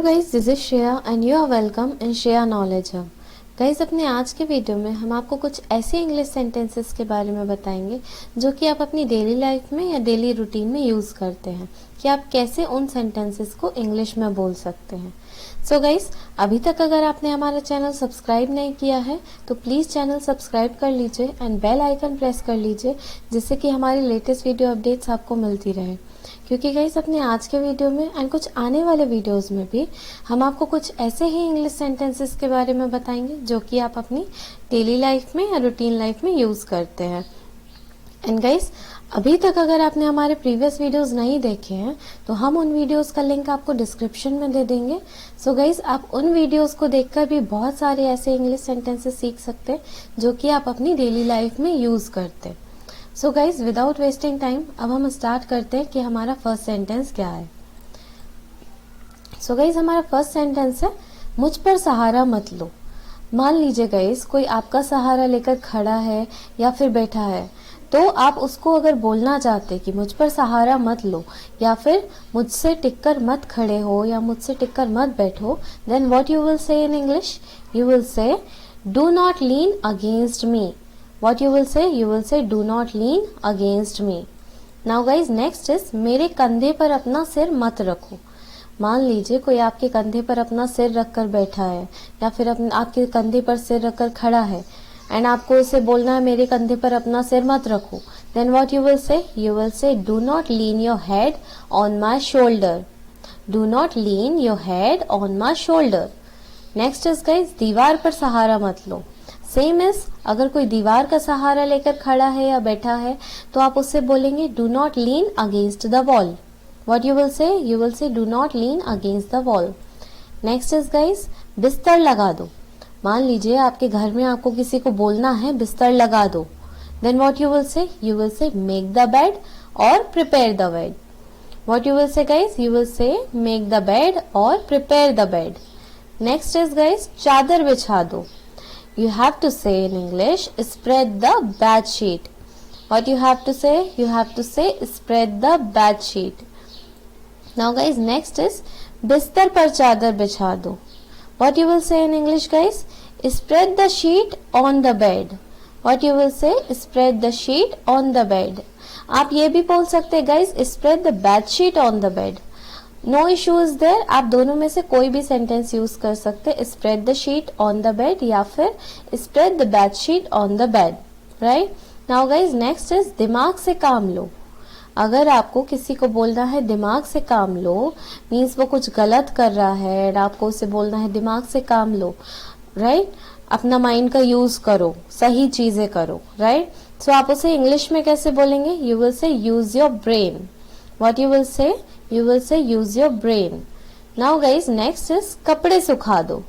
Guys this is Shreya and you are welcome in Shreya knowledge hub. Guys अपने आज के video में हम आपको कुछ ऐसे इंग्लिश सेंटेंसेस के बारे में बताएंगे जो कि आप अपनी डेली लाइफ में या डेली रूटीन में यूज़ करते हैं कि आप कैसे उन सेंटेंसेस को इंग्लिश में बोल सकते हैं। सो गाइस अभी तक अगर आपने हमारा चैनल सब्सक्राइब नहीं किया है तो प्लीज़ चैनल सब्सक्राइब कर लीजिए एंड बेल आइकन प्रेस कर लीजिए जिससे कि हमारी लेटेस्ट वीडियो अपडेट्स आपको मिलती रहे। क्योंकि गाइस अपने आज के वीडियो में एंड कुछ आने वाले वीडियोस में भी हम आपको कुछ ऐसे ही इंग्लिश सेंटेंसेस के बारे में बताएंगे जो कि आप अपनी डेली लाइफ में या रूटीन लाइफ में यूज़ करते हैं। एंड गाइस अभी तक अगर आपने हमारे प्रीवियस वीडियोस नहीं देखे हैं तो हम उन वीडियोस का लिंक आपको डिस्क्रिप्शन में दे देंगे। सो गाइस आप उन वीडियोस को देखकर भी बहुत सारे ऐसे इंग्लिश सेंटेंसेस सीख सकते हैं जो कि आप अपनी डेली लाइफ में यूज़ करते हैं। So guys without wasting time अब हम स्टार्ट करते हैं कि हमारा फर्स्ट सेंटेंस क्या है। सो गाइज हमारा फर्स्ट सेंटेंस है मुझ पर सहारा मत लो। मान लीजिए गाइज कोई आपका सहारा लेकर खड़ा है या फिर बैठा है तो आप उसको अगर बोलना चाहते कि मुझ पर सहारा मत लो या फिर मुझसे टिककर मत खड़े हो या मुझसे टिककर मत बैठो, then what you will say in English? You will say do not lean against me. What you will say do not lean against me. Now guys next is मेरे कंधे पर अपना सिर मत रखो। मान लीजिए कोई आपके कंधे पर अपना सिर रखकर बैठा है या फिर आपके कंधे पर सिर रखकर खड़ा है एंड आपको उसे बोलना है मेरे कंधे पर अपना सिर मत रखो, then what you will say? You will say do not lean your head on my shoulder. Do not lean your head on my shoulder. Next is guys दीवार पर सहारा मत लो। सेम इज अगर कोई दीवार का सहारा लेकर खड़ा है या बैठा है तो आप उससे बोलेंगे do not lean against the wall. What you will say? You will say do not lean against the wall. Next is guys बिस्तर लगा दो। मान लीजिए आपके घर में आपको किसी को बोलना है बिस्तर लगा दो, then what you will say? You will say make the bed और prepare the bed. What you will say guys? You will say make the bed और prepare the bed. Next is guys चादर बिछा दो। You have to say in English, spread the bed sheet. What you have to say? You have to say, spread the bed sheet. Now guys, next is, बिस्तर पर चादर बिछा दो. What you will say in English guys? Spread the sheet on the bed. What you will say? Spread the sheet on the bed. आप ये भी बोल सकते हैं guys, spread the bed sheet on the bed. No issue is there, आप दोनों में से कोई भी सेंटेंस यूज कर सकते हैं, spread the sheet on the bed या फिर spread the bed sheet on the bed, right. Now guys next is दिमाग से काम लो। अगर आपको किसी को बोलना है दिमाग से काम लो, मीन्स वो कुछ गलत कर रहा है और आपको उसे बोलना है दिमाग से काम लो, राइट। अपना माइंड का यूज करो, सही चीजें करो, राइट। सो आप उसे इंग्लिश में कैसे बोलेंगे? यू विल से use your brain. What you will say? You will say use your brain. Now guys next is कपड़े सुखा दो।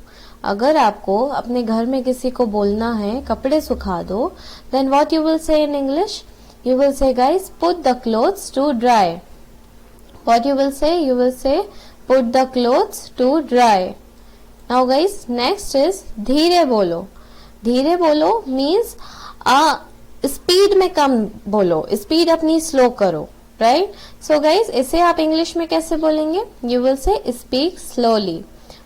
अगर आपको अपने घर में किसी को बोलना है कपड़े सुखा दो, then what you will say in English? You will say guys put the clothes to dry. What you will say? You will say put the clothes to dry. Now guys next is धीरे बोलो। धीरे बोलो means speed में कम बोलो, speed अपनी slow करो, right. So guys इसे आप इंग्लिश में कैसे बोलेंगे? You will say speak slowly.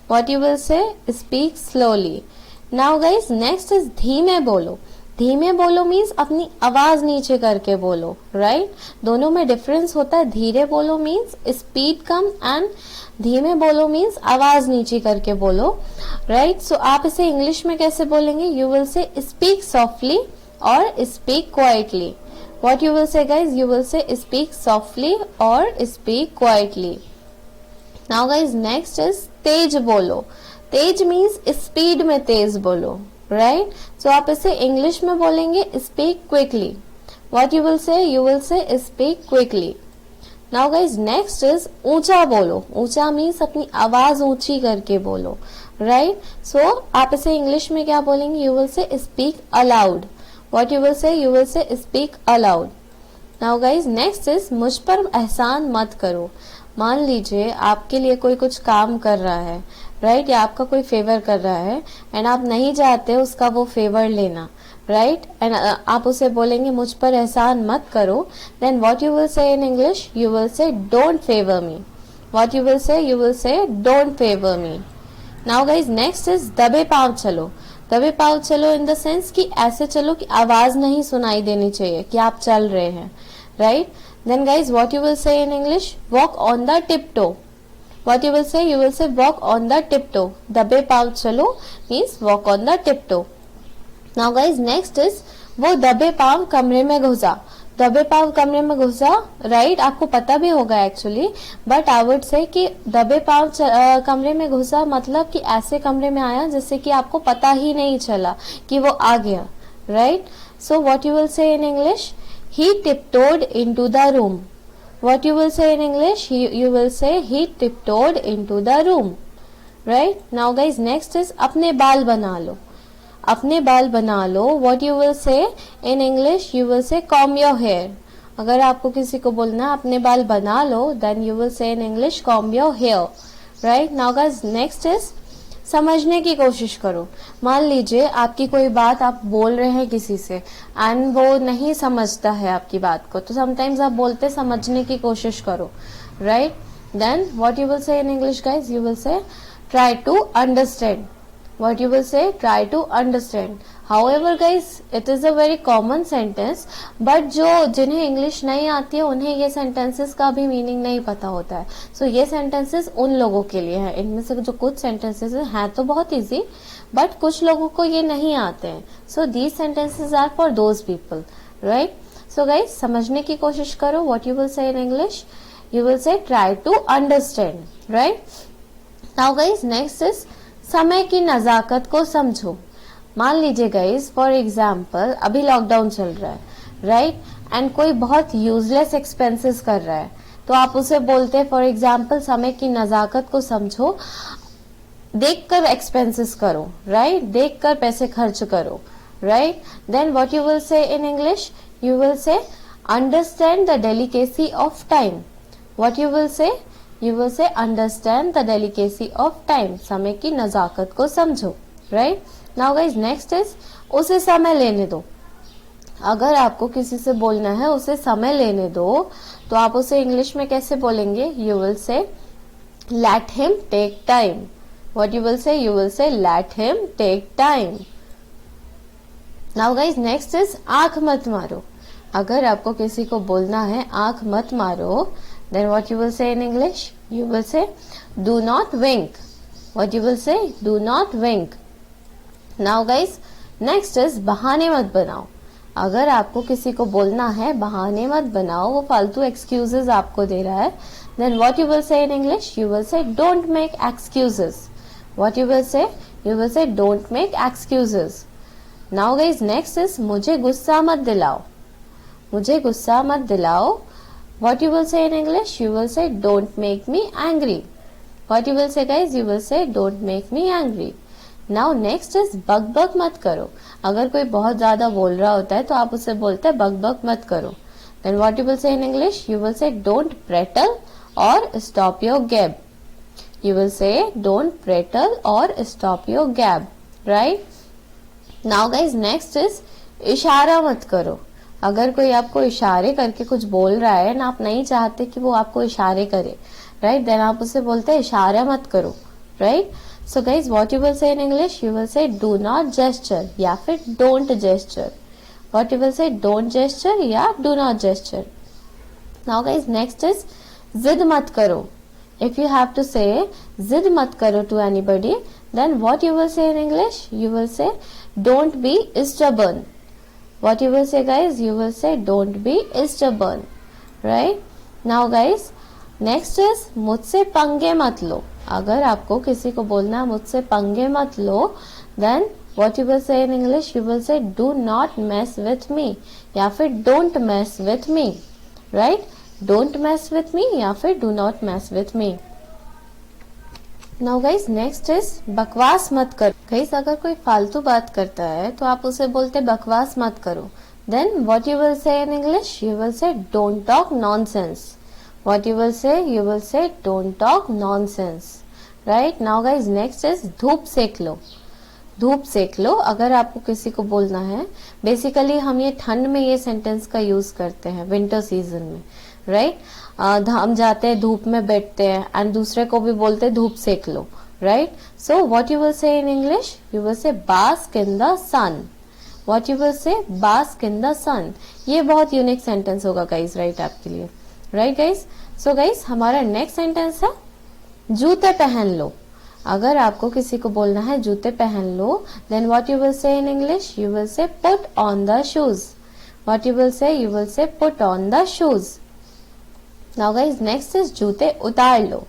What you will say? Speak slowly. Now guys next is धीमे बोलो। धीमे बोलो मीन्स अपनी आवाज नीचे करके बोलो, राइट। दोनों में डिफरेंस होता है। धीरे बोलो मीन्स स्पीड कम एंड धीमे बोलो मीन्स आवाज नीचे करके बोलो, राइट। सो आप इसे इंग्लिश में कैसे बोलेंगे? You will say speak softly और speak quietly. What you will say guys? You will say speak softly or speak quietly. Now guys next is तेज बोलो। तेज means speed में तेज बोलो, right? So आप इसे इंग्लिश में बोलेंगे speak quickly. What you will say? You will say speak quickly. Now guys next is ऊंचा बोलो। ऊंचा means अपनी आवाज ऊंची करके बोलो, right? So आप इसे इंग्लिश में क्या बोलेंगे? You will say speak aloud. What you will say? You will say speak aloud. Now guys next is मुझ पर एहसान मत करो। मान लीजिए आपके लिए कोई कुछ काम कर रहा है, राइट, या आपका कोई फेवर कर रहा है एंड आप नहीं चाहते उसका वो फेवर लेना, राइट, एंड आप उसे बोलेंगे मुझ पर एहसान मत करो, then what you will say in English? You will say don't favour me. What you will say don't favor me. Now guys, next is दबे पाँव चलो. दबे पाँव चलो in the sense कि ऐसे चलो कि आवाज नहीं सुनाई देनी चाहिए कि आप चल रहे हैं, right? Then guys, what you will say in English? Walk on the tiptoe. What you will say walk on the tiptoe. दबे पाँव चलो means walk on the tiptoe. Now guys, next is वो दबे पाँव कमरे में घुसा. दबे पाँव कमरे में घुसा, राइट? आपको पता भी होगा actually, but I would say कि दबे पाँव कमरे में घुसा मतलब कि ऐसे कमरे में आया जिससे कि आपको पता ही नहीं चला कि वो आ गया, right? So what you will say in English? He tiptoed into the room. What you will say in English? You will say he tiptoed into the room, right? Now guys, next is अपने बाल बना लो. अपने बाल बना लो. What you will say in English? You will say comb your hair. अगर आपको किसी को बोलना अपने बाल बना लो, then you will say in English comb your hair, right? Now guys, next is समझने की कोशिश करो. मान लीजिए आपकी कोई बात आप बोल रहे हैं किसी से एंड वो नहीं समझता है आपकी बात को, तो समटाइम्स आप बोलते समझने की कोशिश करो, right? Then what you will say in English guys? You will say try to understand. What you will say? Try to understand. However guys, it is a very common sentence, but जो जिन्हें English नहीं आती है उन्हें ये sentences का भी meaning नहीं पता होता है. सो ये सेंटेंसेस उन लोगों के लिए है. इनमें से जो कुछ सेंटेंसेस हैं तो बहुत इजी, बट कुछ लोगों को ये नहीं आते हैं. So these sentences are for those people, right? So guys, समझने की कोशिश करो. What you will say in English? You will say try to understand, right? Now guys, next is समय की नजाकत को समझो. मान लीजिए गाइस, फॉर एग्जाम्पल अभी लॉकडाउन चल रहा है, राइट? एंड कोई बहुत यूजलेस एक्सपेंसेस कर रहा है, तो आप उसे बोलते हैं फॉर एग्जाम्पल समय की नजाकत को समझो, देखकर एक्सपेंसेस करो, राइट? देखकर पैसे खर्च करो, right? Then what you will say in English? You will say understand the delicacy of time. What you will say? You will say understand the delicacy of time. समय की नजाकत को समझो, right? Now guys, next is उसे समय लेने दो. अगर आपको किसी से बोलना है उसे समय लेने दो, तो आप उसे इंग्लिश में कैसे बोलेंगे? You will say let him take time. What you will say? You will say let him take time. Now guys, next is आंख मत मारो. अगर आपको किसी को बोलना है आंख मत मारो, then what you will say in English? You will say do not wink. What you will say? Do not wink. Now guys, next is बहाने मत बनाओ. अगर आपको किसी को बोलना है बहाने मत बनाओ, वो फालतू excuses आपको दे रहा है, then what you will say in English? You will say don't make excuses. What you will say? You will say don't make excuses. Now guys, next is मुझे गुस्सा मत दिलाओ. मुझे गुस्सा मत दिलाओ. What you will say in English? You will say don't make me angry. What you will say guys? You will say don't make me angry. Now next is बक बक मत करो. अगर कोई बहुत ज्यादा बोल रहा होता है तो आप उससे बोलते हैं बक बक मत करो. Then what you will say in English? You will say don't prattle or stop your gab. You will say don't prattle or stop your gab, right? Now guys, next is इशारा मत करो. अगर कोई आपको इशारे करके कुछ बोल रहा है ना, आप नहीं चाहते कि वो आपको इशारे करे, राइट? देन आप उसे बोलते हैं इशारा मत करो, right? So guys, what you will say in English? You will say do not gesture या फिर don't gesture. What you will say? Don't gesture या do not gesture. Now guys, next is जिद मत करो. इफ यू हैव टू से जिद मत करो to anybody, then what you will say in English? You will say don't be stubborn. What you will say guys? You will say don't be stubborn, right? Now guys, next is मुझसे पंगे मत लो. अगर आपको किसी को बोलना है मुझसे पंगे मत लो, then what you will say in English? You will say do not mess with me या फिर don't mess with me, right? Don't mess with me या फिर do not mess with me. Now guys, next is बकवास मत करो. Guys, अगर कोई फालतू बात करता है तो आप उसे बोलते बकवास मत करो. Then what you will say in English? You will say don't talk nonsense. What you will say? You will say don't talk nonsense, right? Now guys, next is धूप सेक लो. धूप सेक लो. अगर आपको किसी को बोलना है, बेसिकली हम ये ठंड में ये सेंटेंस का यूज करते हैं, विंटर सीजन में, राइट। हम जाते हैं धूप में बैठते हैं एंड दूसरे को भी बोलते हैं धूप सेक लो, right. So what you will say in English, you will say bask in the sun. What you will say, bask in the sun. ये बहुत यूनिक सेंटेंस होगा गाइस, राइट, आपके लिए, राइट गाइस। सो गाइस हमारा next sentence है जूते पहन लो। अगर आपको किसी को बोलना है जूते पहन लो, then what you will say in English, you will say put on the shoes. What you will say, you will say put on the shoes. Now guys next is जूते उतार लो।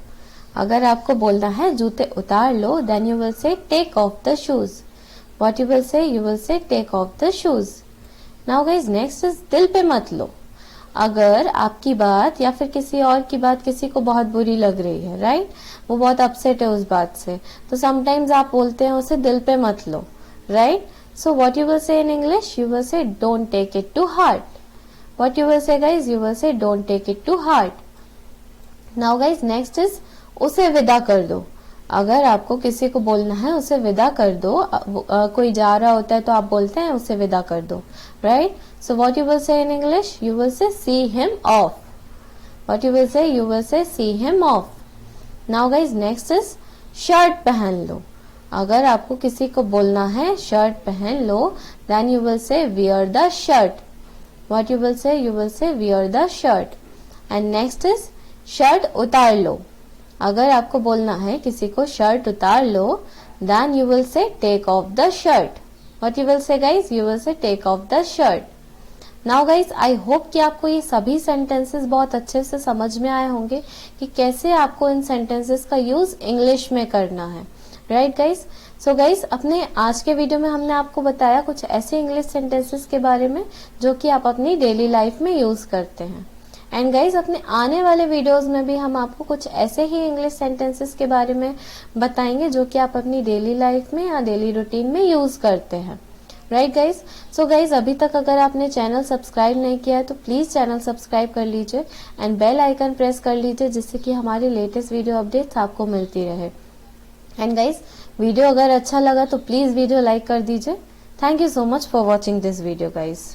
अगर आपको बोलना है जूते उतार लो, then you will say take off the shoes. What you will say, you will say take off the shoes. Now guys next is दिल पे मत लो। अगर आपकी बात या फिर किसी और की बात किसी को बहुत बुरी लग रही है, राइट, वो बहुत अपसेट है उस बात से, तो समटाइम्स आप बोलते हैं उसे दिल पे मत लो, right. So what you will say in English, you will say don't take it to heart. What you will say guys, you will say don't take it to heart. Now guys next is उसे विदा कर दो। अगर आपको किसी को बोलना है उसे विदा कर दो, कोई जा रहा होता है तो आप बोलते हैं उसे विदा कर दो, right. So what you will say in English, you will से see him of. What you will say, you will से see him of. Now guys next is shirt पहन लो। अगर आपको किसी को बोलना है शर्ट पहन लो, then you will say wear the shirt. What you will say, you will say wear the shirt. And next is shirt उतार लो। अगर आपको बोलना है किसी को शर्ट उतार लो, then you will say take off the shirt. What you will say guys, you will say take off the shirt. Now guys I hope कि आपको ये सभी सेंटेंसेस बहुत अच्छे से समझ में आए होंगे कि कैसे आपको इन सेंटेंसेस का यूज इंग्लिश में करना है, राइट गाइज। सो गाइज अपने आज के वीडियो में हमने आपको बताया कुछ ऐसे इंग्लिश सेंटेंसेस के बारे में जो कि आप अपनी डेली लाइफ में यूज करते हैं। एंड गाइज अपने आने वाले वीडियोस में भी हम आपको कुछ ऐसे ही इंग्लिश सेंटेंसेस के बारे में बताएंगे जो कि आप अपनी डेली लाइफ में या डेली रूटीन में यूज करते हैं, राइट गाइज। सो गाइज अभी तक अगर आपने चैनल सब्सक्राइब नहीं किया है तो प्लीज चैनल सब्सक्राइब कर लीजिए एंड बेल आइकन प्रेस कर लीजिए, जिससे कि हमारी लेटेस्ट वीडियो अपडेट्स आपको मिलती रहे। एंड गाइज वीडियो अगर अच्छा लगा तो प्लीज वीडियो लाइक कर दीजिए। Thank you so much for watching this video guys.